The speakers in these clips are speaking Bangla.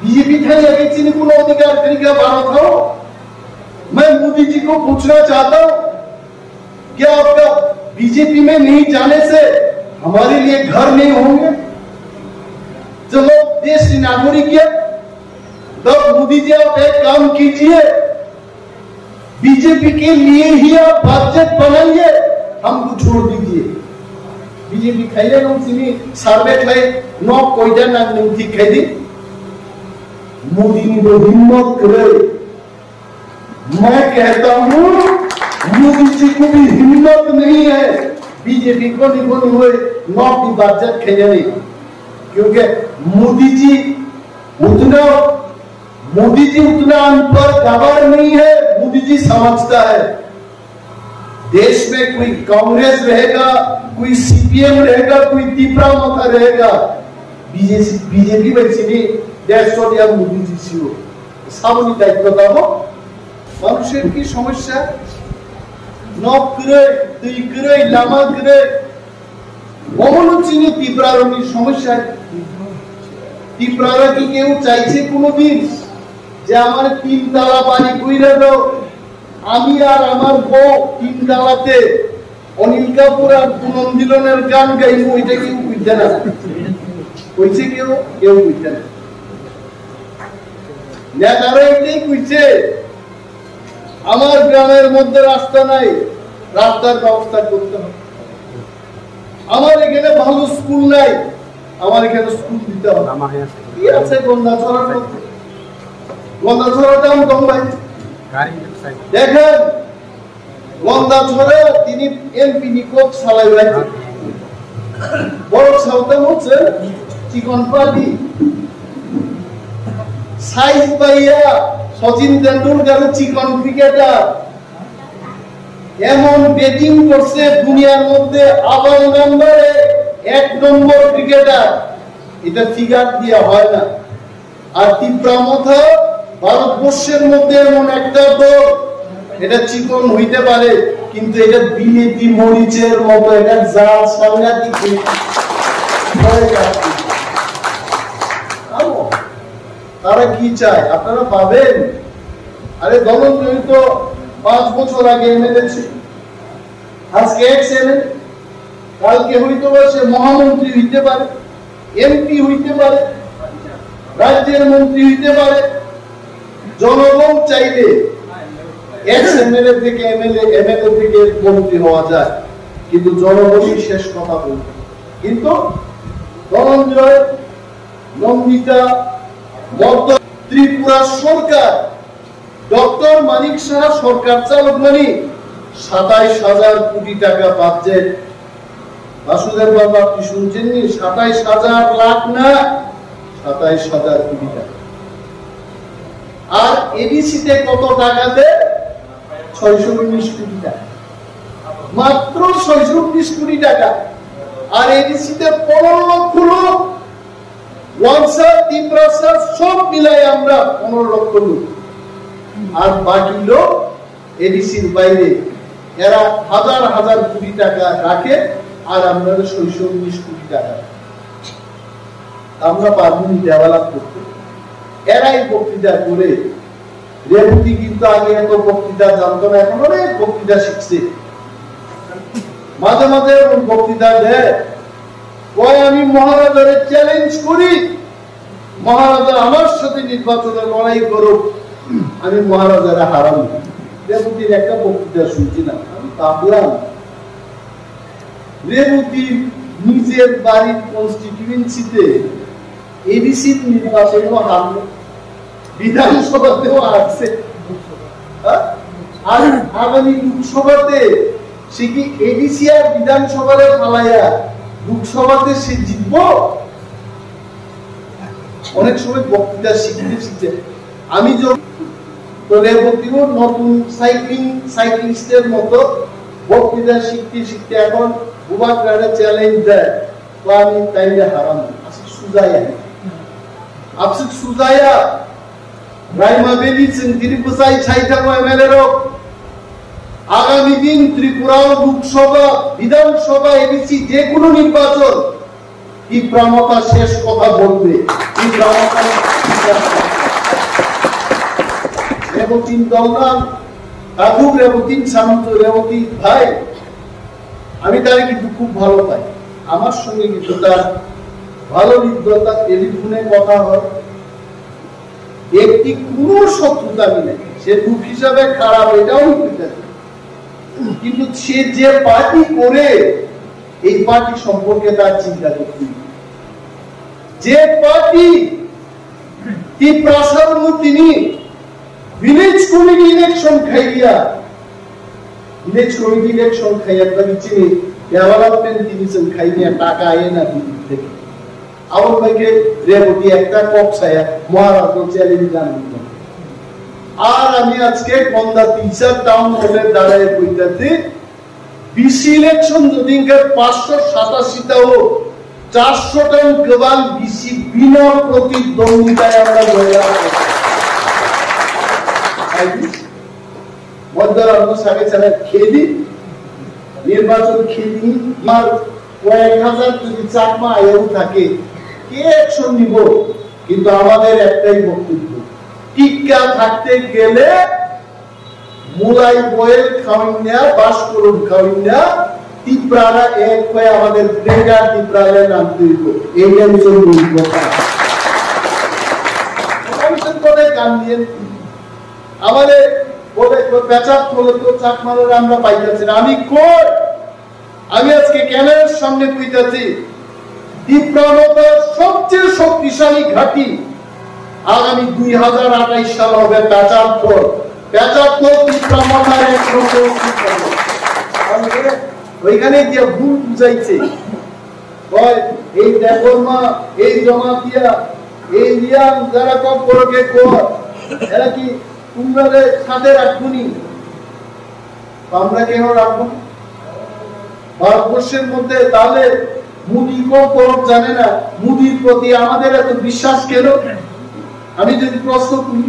बीजेपी खाई अगर चीनी को अधिकार तरीका भारत हो। मैं मोदी जी को पूछना चाहता हूं, क्या आपका बीजेपी में नहीं जाने से हमारे लिए घर नहीं होंगे? जब लोग देश की नागरिक है, तब मोदी जी आप एक काम कीजिए, बीजेपी के लिए ही आप बजट बनाइए, हमको छोड़ दीजिए। बीजेपी खाइए ना चीनी सर्वे खाए नौ कोई नाम नहीं ठीक खाई दी। मोदी ने तो हिम्मत करे, मैं कहता हूं मोदी जी को भी हिम्मत नहीं है बीजेपी को निकोन हुए नौ की बजट खाइए नहीं, क्योंकि मोदी जी उतना अनपढ़ गवार नहीं है। मोदी जी समझता है देश में कोई कांग्रेस रहेगा, कोई सीपीएम रहेगा, कोई तीव्रा मता रहेगा, बीजेपी में चीनी देश मोदी जी ছিল সামনে দায়িত্ব দাও মানুষের কি সমস্যা নক করে দুই করে লামা করে মমন চিনি তীব্রারণী সমস্যা। তীব্রারা কি কেউ চাইছে কোনোদিন যে আমার তিন তালা বাড়ি কইরা দাও, আমি আর আমার বউ তিন তালাতে অনিল কাপুর আর পুনম দিলনের গান গাইবো? এটা কেউ বুঝতে না, কইছে কেউ বুঝতে না। নেতারা এটাই কইছে আমার গ্রামের মধ্যে রাস্তা নাই, রাস্তার ব্যবস্থা করতে হবে। আমার এখানে ভালো স্কুল নাই, আমার এখানে স্কুল দিতে হবে। কি আছে গন্ডাছড়ার মধ্যে? গন্ডাছড়াটা আমি কম ভাই দেখেন, গন্ডাছড়া তিনি এমপি নিকট সালাই রাখছে, বড় সাউথে হচ্ছে চিকন পার্টি সাইজ পাইয়া সচিন তেন্ডুলকার চিকন ক্রিকেটার এমন ব্যাটিং করছে দুনিয়ার মধ্যে আবাল নাম্বারে 1 নম্বর ক্রিকেটার, এটা ফিগার দিয়া হয় না। আর তীব্রামথা ভারতবর্ষের মধ্যে এমন একটা দল, এটা চিকন হইতে পারে কিন্তু এটা বিলেতি মরিচের মতো, এটা জাল সাংঘাতিক। তারা কি চায় আপনারা পাবেন? আরে ধনঞ্জয় তো 5 বছর আগে এমএলএ ছিল, আজকে এক্স এমএলএ, কালকে হইতে পারে সে মহামন্ত্রী হইতে পারে, এমপি হইতে পারে, রাজ্যের মন্ত্রী হইতে পারে। জনগণ চাইলে এক্স এমএলএ থেকে এমএলএ থেকে মন্ত্রী হওয়া যায়, কিন্তু জনগণই শেষ কথা বলবে। কিন্তু ধনঞ্জয়, নন্দিতা, ত্রিপুরা সরকার, ডক্টর মানিক সাহা সরকার চালক মানে 27,000 কোটি টাকা বাজেট। বাসুদেব বাবু আপনি শুনছেননি? 27,000 লাখ না, 27,000 কোটি টাকা। আর এডিসিতে কত টাকা দেয়? 619 কোটি টাকা, মাত্র 619 কোটি টাকা। আর এডিসিতে 15 লক্ষ লোক, ওয়ানসার তিব্রাসার সব মিলাই আমরা 15 লক্ষ লোক। আর বাকি লোক এডিসির বাইরে, এরা হাজার হাজার কোটি টাকা রাখে, আর আমরা 619 কোটি টাকা। আমরা পারবনি ডেভেলপ করতে, এরাই বক্তৃতা করে। রেবতী কিন্তু আগে এত বক্তৃতা জানতো না, এখন অনেক বক্তৃতা শিখছে। মাঝে মাঝে বক্তৃতা দেয়, আমি মহারাজার চ্যালেঞ্জ করি, মহারাজা আমার সাথে নির্বাচনে লড়াই করুক, আমি মহারাজারা হারাবো। রেবতীর একটা বক্তৃতা শুনছি না, আমি ভাবলাম রেবতী নিজের বাড়ির কনস্টিটিউয়েন্সিতে এডিসির নির্বাচনেও হারলো, বিধানসভাতেও আসছে, আর আগামী লোকসভাতে সে কি এডিসি আর বিধানসভাতে ফালাইয়া লোকসভাতে সে জিতব? অনেক সময় বক্তৃতা শিখতে আমি নতুন সাইক্লিস্টের মতো বক্তৃতা শিখতে এখন বুবাগ্রাডে চ্যালেঞ্জ দেয়, তো আমি তাইলে হারানো আপসিক সুজাইয়া রাইমা বেলিছেন ত্রিপুরায় ছাইথাকো এমএলএ আগামী দিন ত্রিপুরা লোকসভা, বিধানসভা, এডিসি যে কোনো নির্বাচন তীব্রামতা শেষ কথা বলবে। রেবতীন দলনাম কাকুক রেবতীন শান্ত রেবতী ভাই, আমি তারে কিন্তু খুব ভালো পাই। আমার সঙ্গে কিন্তু তার ভালো মিত্রতা, টেলিফোনে কথা হয়, একটি কোন শত্রুতা নেই। সে দুঃখ হিসাবে খারাপ এটাও কিন্তু সে যে পার্টি করে এই পার্টি সম্পর্কে তার চিন্তা করতে, যে পার্টি তিনি ভিলেজ কমিটি ইলেকশন খাইয়া চিনি ডেভেলপমেন্ট তিনি খাইয়া টাকা আয়ে না দিল্লি থেকে আমার ভাইকে রেবতী একটা কক্সায়া মহারাজ চ্যালেঞ্জ জানিত। আর আমি আজকে কন্দা টিচার টাউন হলের দাঁড়ায় কইতাছি বিসি ইলেকশন যদি 587টাও 400টা গবান বিসি বিনা প্রতিদ্বন্দ্বিতায় আমরা জয়লাভ করব। মধ্যরাজ্য সাথে সাথে খেলি নির্বাচন খেলি আর কয়েক হাজার যদি চাকমা আয়ও থাকে কে অ্যাকশন নিব। কিন্তু আমাদের একটাই বক্তব্য, টিকা থাকতে গেলে মুলাই বয়েল খাওয়াইনা বাস করুন খাওয়াইনা তিপ্রারা এক হয়ে আমাদের ব্রেগার তিপ্রালে নাম দিব। এইটা মিশন কথা কাম দিয়ে আমাদের বলে পেঁচাপ হলে তো চাকমালের আমরা পাইতেছি না। আমি আজকে ক্যামেরার সামনে কইতাছি তীব্রতার সবচেয়ে শক্তিশালী ঘাঁটি আগামী 2028 সাল হবে পেঁচাপথর তীব্রতার ওইখানে গিয়ে ভুল বুঝাইছে এই দেখর্মা এই জমাতিয়া এই রিয়াম যারা কম করকে কর এরা কি তোমরা সাথে রাখবনি? আমরা কেন রাখবো? ভারতবর্ষের মধ্যে তাহলে মুদি কম করব জানে না, মুদির প্রতি আমাদের এত বিশ্বাস কেন? আমি যদি প্রশ্ন করি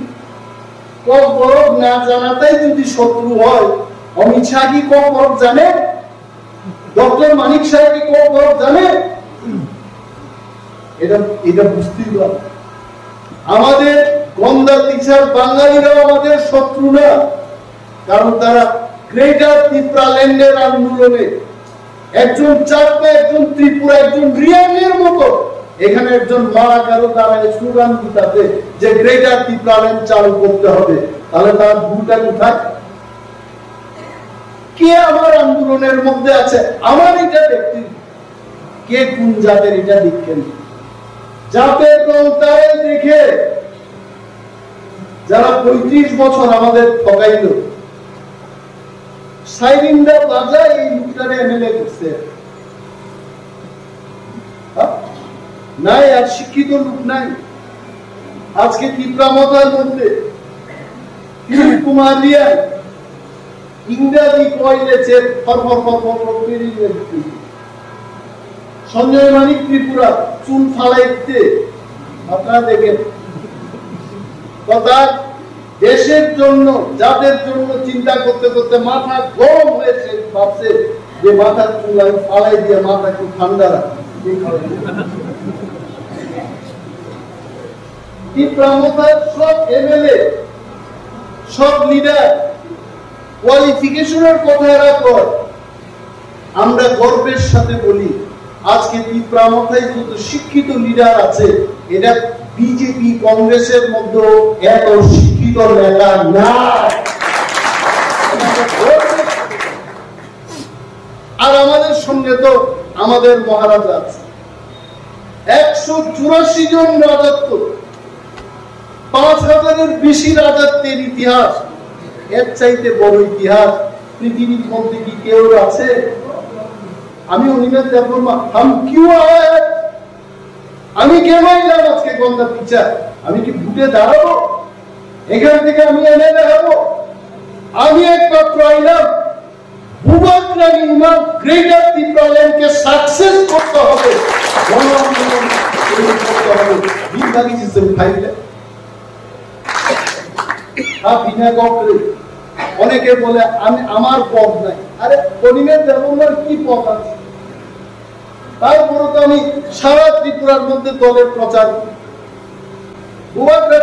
কম বরফ না জানাতেই যদি শত্রু হয়, অমিত শাহ কি কম বরফ জানে? ডক্টর মানিক সাহেব কি কম বরফ জানে? এটা বুঝতেই পারে। আমাদের গন্দা টিচার বাঙালিরাও আমাদের শত্রু না, কারণ তারা গ্রেটার ত্রিপুরাল্যান্ডের আন্দোলনে একজন চাকমা, একজন ত্রিপুরা, একজন রিয়াংয়ের মতো এখানে একজন মারা কারো দাঁড়ায় স্লোগান দিতে যে গ্রেটার ত্রিপুরাল্যান্ড চালু করতে হবে। তাহলে তার ভুলটা কোথায়? কে আমার আন্দোলনের মধ্যে আছে? আমার এটা ব্যক্তি কে কোন জাতের এটা দেখেন, জাতের দলটাই দেখে যারা 35 বছর আমাদের ঠকাইল সাইরিনটা বাজায় এই লোকটারে এমএলএ করছে নাই। আর শিক্ষিত লোক নাই আজকে তীব্রামতার মধ্যে কুমার রিয়া ইংরাজি কইলেছে সঞ্জয় মানিক ত্রিপুরা চুল ফালাইতে আপনারা দেখেন কথা দেশের জন্য যাদের জন্য চিন্তা করতে করতে মাথা গরম হয়েছে, ভাবছে যে মাথার চুল আমি ফালাই দিয়ে মাথা একটু ঠান্ডা রাখি। সব এমএলএ সব লিডার কোয়ালিফিকেশনের কথা এরা কর। আমরা গর্বের সাথে বলি আজকে ত্রিপুরামথায় যত শিক্ষিত লিডার আছে এটা বিজেপি কংগ্রেসের মধ্যে এত শিক্ষিত নেতা না। আর আমাদের সঙ্গে তো আমাদের মহারাজা আছে 184 জন রাজত্ব, 5000-এর বেশি রাজত্বের ইতিহাস। এর চাইতে বড় ইতিহাস পৃথিবীর মধ্যে কি কেউ আছে? আমি অনিমেষ দেববর্মা আমি কেন এলাম আজকে গন্দা টিচার? আমি কি ভুটে দাঁড়াবো? এখান থেকে আমি এমএলএ হবো? আমি একমাত্র আইলাম গ্রেটার ত্রিপুরাল্যান্ডকে সাকসেস করতে হবে, গণ আন্দোলন করতে হবে। বিভাগী সিস্টেম খাইলে অনেকে বলে আমি আমার পদ নাই। আরে অনিমেষ দেববর্মার কি পদ আছে? তারপরে তো আমি সারা ত্রিপুরার মধ্যে দলের প্রচার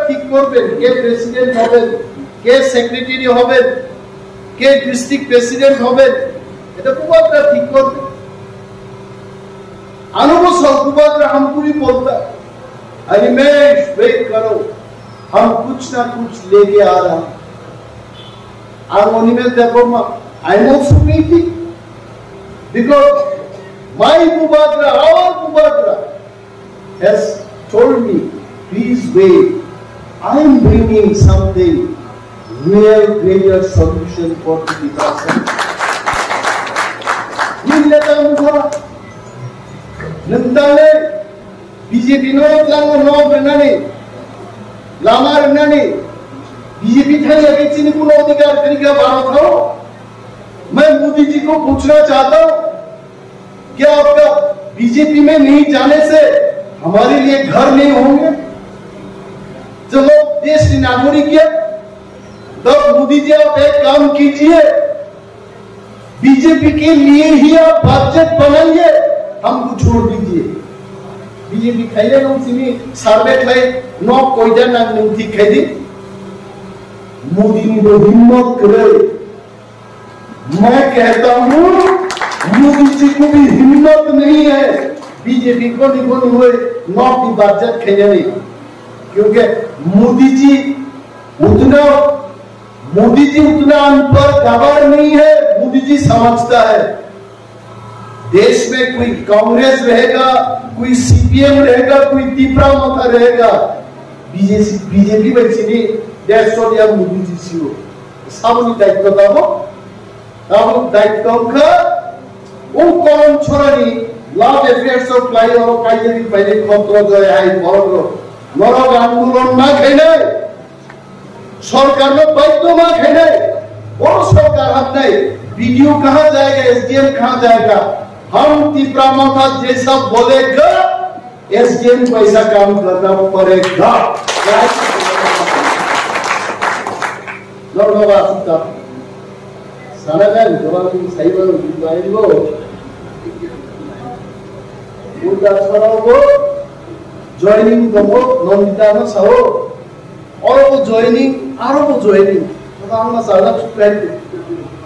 ঠিক করবেন কে প্রেসিডেন্ট হবেন, কে সেক্রেটারি হবেন, কে ডিস্ট্রিক্ট প্রেসিডেন্ট হবেন, এটা কুবাকরা ঠিক করবে। अनुबसर कुबाकरा हमको भी बोलता है, अनिमेश वेट करो, हम कुछ ना कुछ लेके आ रहा हैं। आर्मोनी में देखो माँ, I am also waiting because my Kubakra, our Kubakra has told me, please wait, I am bringing something real greater solution for the disaster. Ini letak muka. नंदाले बीजेपी नो लांगो नो बनने लामार बनने बीजेपी थाई अभी चीनी को अधिकार करेगा भारत हो। मैं मोदी जी को पूछना चाहता हूँ, क्या आपका बीजेपी में नहीं जाने से हमारे लिए घर नहीं होंगे? जो लोग देश के नागरिक है, तब मोदी जी आप एक काम कीजिए, बीजेपी के लिए ही आप बजट बनाइए, हमको छोड़ दीजिए। बीजेपी खाइए लोग सिमी सर्वे खाए नौ कोई जन नहीं ठीक खाई दी। मोदी ने तो हिम्मत करे, मैं कहता हूँ मोदी जी को भी हिम्मत नहीं है बीजेपी को निगुण हुए नौ की बजट खाने नहीं, क्योंकि मोदी जी उतना अनपढ़ गवार नहीं है। मोदी जी समझता है देश में कोई कांग्रेस रहेगा, कोई सीपीएम रहेगा, कोई तीपरा मथा रहेगा, बीजेपी बच्ची देश सोनिया मोदी जी सियो सामने दायित्व दाबो, अब दायित्व का वो कौन छोड़नी लव अफेयर्स ऑफ फ्लाई और कायदे पहले खतरा जो है मरग आंदोलन ना खेले सरकार में बाइक ना खेले और सरकार हम नहीं वीडियो कहाँ जाएगा, एसडीएम कहाँ जाएगा, हम तीपरा मथा जैसा बोलेगा एसडीएम को ऐसा काम करना पड़ेगा। नॉर्मल बात था सारा का जवाब सही बोलो दिवाली वो उल्टा छोड़ा वो जॉइनिंग दमो नंदिता ना साओ और वो जॉइनिंग आरो वो जॉइनिंग तो हम ना सारा चुप्पे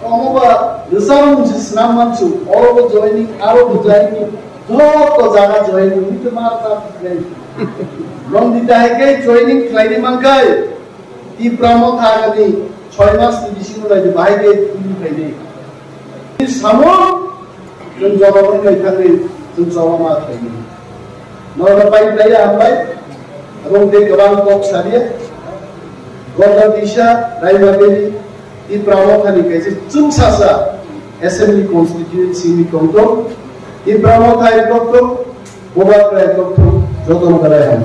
अमोबा रिसार्व जिस नाम मानसु और वो जॉइनिंग आरो वो जॉइनिंग तो जाना जॉइनिंग मुझे मारता है नंदिता है के जॉइनिंग क्लाइनी मंगाए तीप्रामो था कभी 6 मास दिसी नो लाइट बाय के तुम खाइदे इस सामो जों जवाब कई थांगे जों जवाब मा खाइदे नौना पाइप लाया हम भाई এবং दे गबां कॉक सारिया गदा दिशा रायबागेरी तीप्रामो खाली कैसे जों सासा एसेंबली कॉन्स्टिट्यूएंसी नि कंट्रोल तीप्रामो था एक तो बोबा का एक तो जतन कराया हम